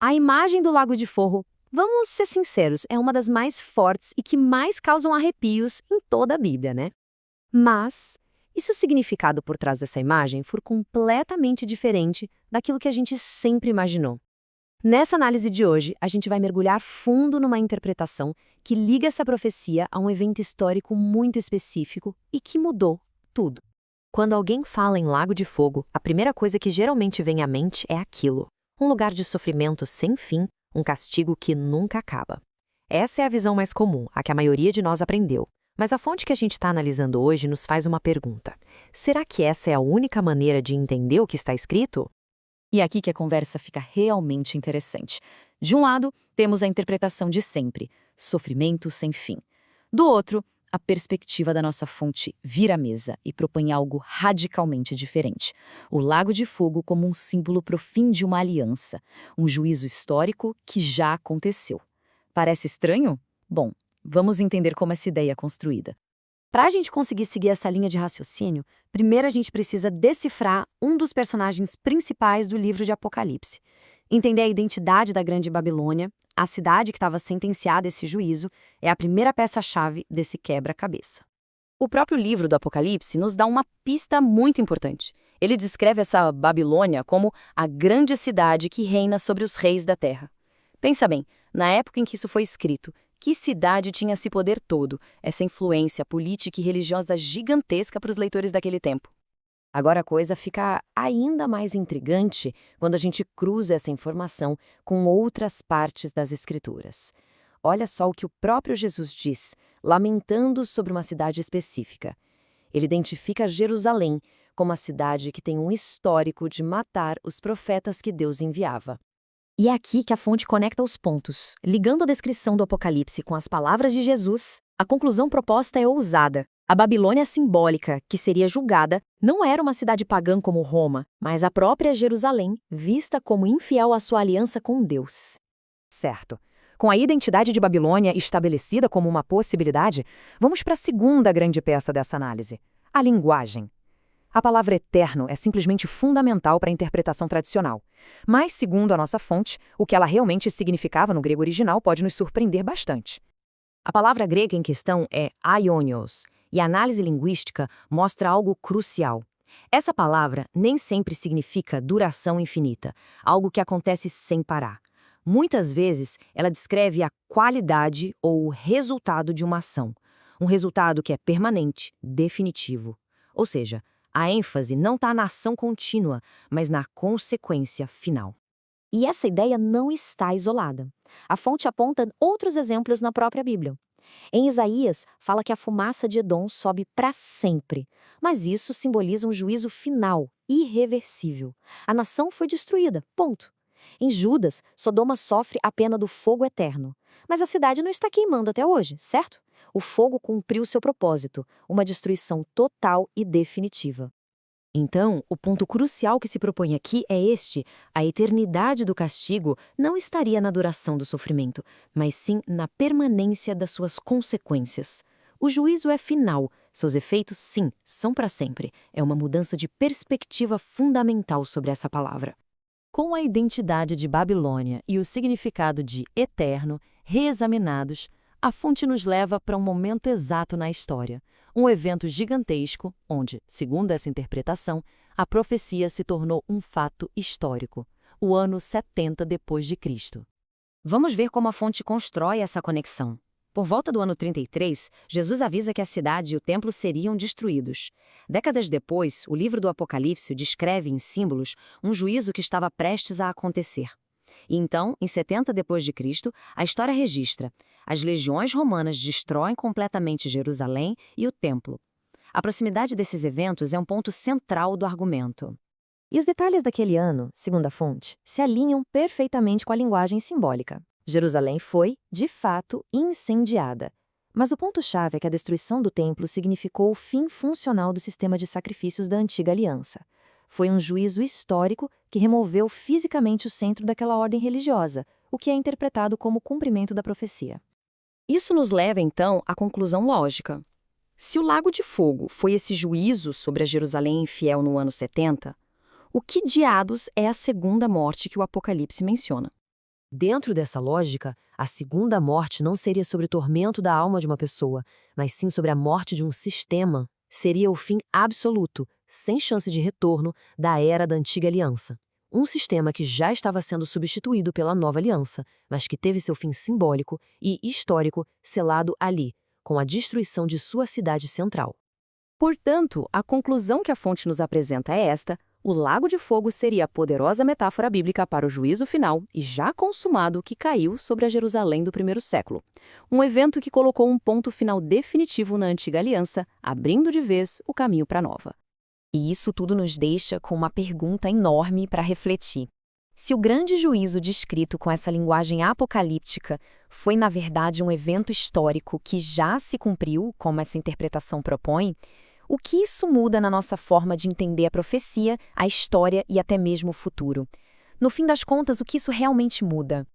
A imagem do Lago de Fogo, vamos ser sinceros, é uma das mais fortes e que mais causam arrepios em toda a Bíblia, né? Mas, e se o significado por trás dessa imagem for completamente diferente daquilo que a gente sempre imaginou? Nessa análise de hoje, a gente vai mergulhar fundo numa interpretação que liga essa profecia a um evento histórico muito específico e que mudou tudo. Quando alguém fala em Lago de Fogo, a primeira coisa que geralmente vem à mente é aquilo: um lugar de sofrimento sem fim, um castigo que nunca acaba. Essa é a visão mais comum, a que a maioria de nós aprendeu. Mas a fonte que a gente está analisando hoje nos faz uma pergunta: será que essa é a única maneira de entender o que está escrito? E é aqui que a conversa fica realmente interessante. De um lado, temos a interpretação de sempre, sofrimento sem fim. Do outro, a perspectiva da nossa fonte vira a mesa e propõe algo radicalmente diferente. O Lago de Fogo como um símbolo pro fim de uma aliança, um juízo histórico que já aconteceu. Parece estranho? Bom, vamos entender como essa ideia é construída. Para a gente conseguir seguir essa linha de raciocínio, primeiro a gente precisa decifrar um dos personagens principais do livro de Apocalipse. Entender a identidade da Grande Babilônia, a cidade que estava sentenciada a esse juízo, é a primeira peça-chave desse quebra-cabeça. O próprio livro do Apocalipse nos dá uma pista muito importante. Ele descreve essa Babilônia como a grande cidade que reina sobre os reis da terra. Pensa bem, na época em que isso foi escrito, que cidade tinha esse poder todo, essa influência política e religiosa gigantesca para os leitores daquele tempo? Agora a coisa fica ainda mais intrigante quando a gente cruza essa informação com outras partes das Escrituras. Olha só o que o próprio Jesus diz, lamentando sobre uma cidade específica. Ele identifica Jerusalém como a cidade que tem um histórico de matar os profetas que Deus enviava. E é aqui que a fonte conecta os pontos. Ligando a descrição do Apocalipse com as palavras de Jesus, a conclusão proposta é ousada. A Babilônia simbólica, que seria julgada, não era uma cidade pagã como Roma, mas a própria Jerusalém, vista como infiel à sua aliança com Deus. Certo. Com a identidade de Babilônia estabelecida como uma possibilidade, vamos para a segunda grande peça dessa análise: a linguagem. A palavra eterno é simplesmente fundamental para a interpretação tradicional. Mas, segundo a nossa fonte, o que ela realmente significava no grego original pode nos surpreender bastante. A palavra grega em questão é aionios, e a análise linguística mostra algo crucial. Essa palavra nem sempre significa duração infinita, algo que acontece sem parar. Muitas vezes, ela descreve a qualidade ou o resultado de uma ação, um resultado que é permanente, definitivo. Ou seja, a ênfase não está na ação contínua, mas na consequência final. E essa ideia não está isolada. A fonte aponta outros exemplos na própria Bíblia. Em Isaías, fala que a fumaça de Edom sobe para sempre, mas isso simboliza um juízo final, irreversível. A nação foi destruída, ponto. Em Judas, Sodoma sofre a pena do fogo eterno, mas a cidade não está queimando até hoje, certo? O fogo cumpriu seu propósito, uma destruição total e definitiva. Então, o ponto crucial que se propõe aqui é este: a eternidade do castigo não estaria na duração do sofrimento, mas sim na permanência das suas consequências. O juízo é final, seus efeitos, sim, são para sempre. É uma mudança de perspectiva fundamental sobre essa palavra. Com a identidade de Babilônia e o significado de eterno reexaminados, a fonte nos leva para um momento exato na história, um evento gigantesco onde, segundo essa interpretação, a profecia se tornou um fato histórico, o ano 70 depois de Cristo. Vamos ver como a fonte constrói essa conexão. Por volta do ano 33, Jesus avisa que a cidade e o templo seriam destruídos. Décadas depois, o livro do Apocalipse descreve em símbolos um juízo que estava prestes a acontecer. E então, em 70 depois de Cristo, a história registra: as legiões romanas destroem completamente Jerusalém e o templo. A proximidade desses eventos é um ponto central do argumento. E os detalhes daquele ano, segundo a fonte, se alinham perfeitamente com a linguagem simbólica. Jerusalém foi, de fato, incendiada. Mas o ponto-chave é que a destruição do templo significou o fim funcional do sistema de sacrifícios da antiga aliança. Foi um juízo histórico que removeu fisicamente o centro daquela ordem religiosa, o que é interpretado como cumprimento da profecia. Isso nos leva, então, à conclusão lógica. Se o Lago de Fogo foi esse juízo sobre a Jerusalém infiel no ano 70, o que diados é a segunda morte que o Apocalipse menciona? Dentro dessa lógica, a segunda morte não seria sobre o tormento da alma de uma pessoa, mas sim sobre a morte de um sistema. Seria o fim absoluto, sem chance de retorno, da era da antiga aliança. Um sistema que já estava sendo substituído pela nova aliança, mas que teve seu fim simbólico e histórico selado ali, com a destruição de sua cidade central. Portanto, a conclusão que a fonte nos apresenta é esta: o lago de fogo seria a poderosa metáfora bíblica para o juízo final e já consumado que caiu sobre a Jerusalém do primeiro século. Um evento que colocou um ponto final definitivo na antiga aliança, abrindo de vez o caminho para a nova. E isso tudo nos deixa com uma pergunta enorme para refletir. Se o grande juízo descrito com essa linguagem apocalíptica foi, na verdade, um evento histórico que já se cumpriu, como essa interpretação propõe, o que isso muda na nossa forma de entender a profecia, a história e até mesmo o futuro? No fim das contas, o que isso realmente muda?